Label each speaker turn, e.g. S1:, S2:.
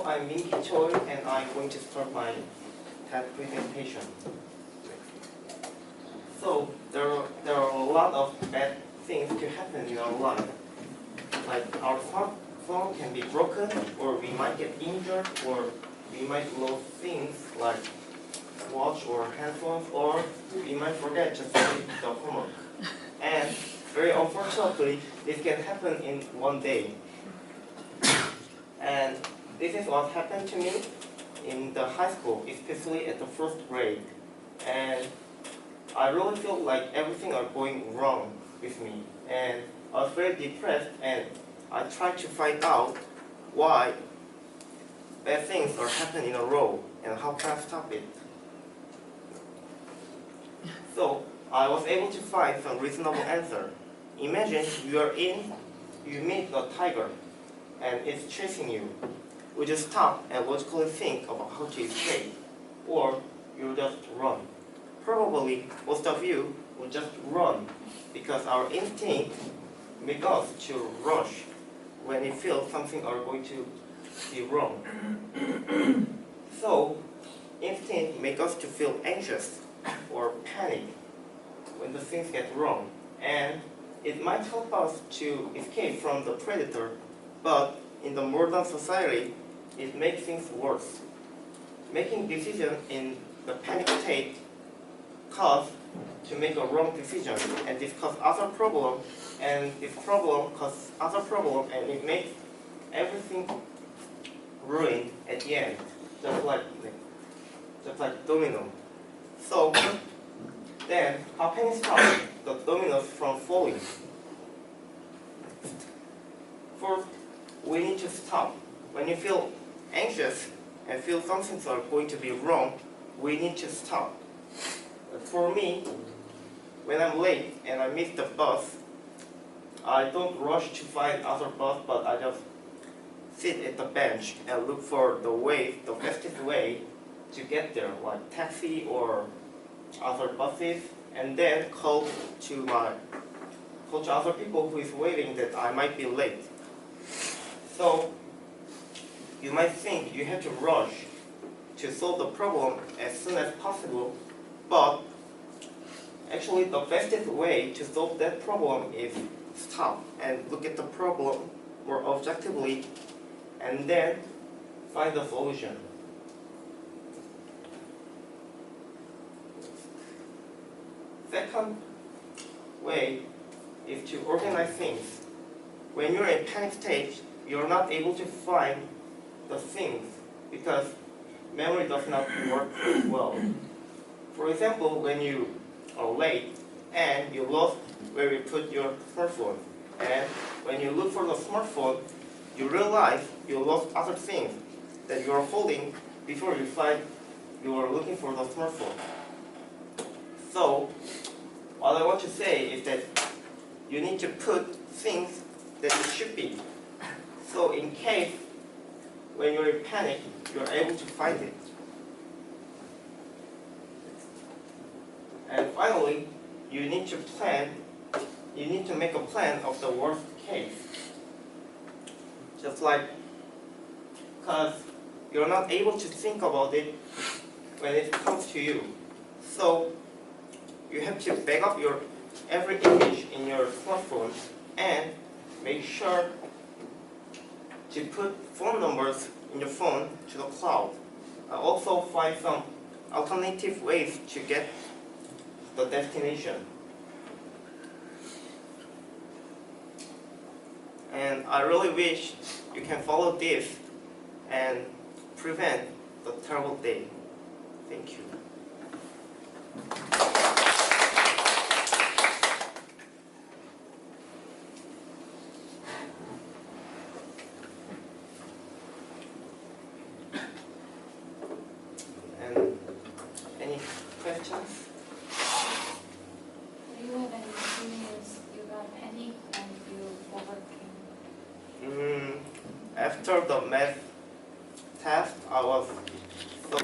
S1: I'm Mingi Choi, and I'm going to start my TED presentation. So there are a lot of bad things to happen in our life. Like our phone can be broken, or we might get injured, or we might lose things like watch or headphones, or we might forget just to do the homework. And very unfortunately, this can happen in one day. And this is what happened to me in the high school, especially at the first grade. And I really felt like everything are going wrong with me. And I was very depressed, and I tried to find out why bad things are happening in a row and how can I stop it. So I was able to find some reasonable answer. Imagine you meet a tiger and it's chasing you. Would you stop and logically think about how to escape? Or you just run? Probably most of you would just run because our instinct makes us to rush when we feel something are going to be wrong. So instinct makes us to feel anxious or panic when the things get wrong, and it might help us to escape from the predator, but in the modern society, it makes things worse. Making decisions in the panic state cause to make a wrong decision, and this causes other problem, and this problem causes other problem, and it makes everything ruined at the end, just like domino. So then, how can we stop the dominoes from falling? First, we need to stop. When you feel anxious and feel something's are going to be wrong, we need to stop. For me, when I'm late and I miss the bus, I don't rush to find other bus, but I just sit at the bench and look for the fastest way to get there, like taxi or other buses, and then call to other people who is waiting that I might be late. So you might think you have to rush to solve the problem as soon as possible, but actually the fastest way to solve that problem is stop and look at the problem more objectively and then find the solution. Second way is to organize things. When you're in panic stage, you're not able to find the things because memory does not work well. For example, when you are late and you lost where you put your smartphone, and when you look for the smartphone, you realize you lost other things that you are holding before you find you are looking for the smartphone. So what I want to say is that you need to put things that it should be. So in case when you're in panic, you're able to find it. And finally, you need to make a plan of the worst case. Just like, because you're not able to think about it when it comes to you. So you have to back up your every image in your smartphone and make sure to put phone numbers in your phone to the cloud. Also find some alternative ways to get the destination. And I really wish you can follow this and prevent the terrible day. Thank you. And any questions?
S2: Do you have any experience you got panic and you overcame?
S1: After the math test, I was so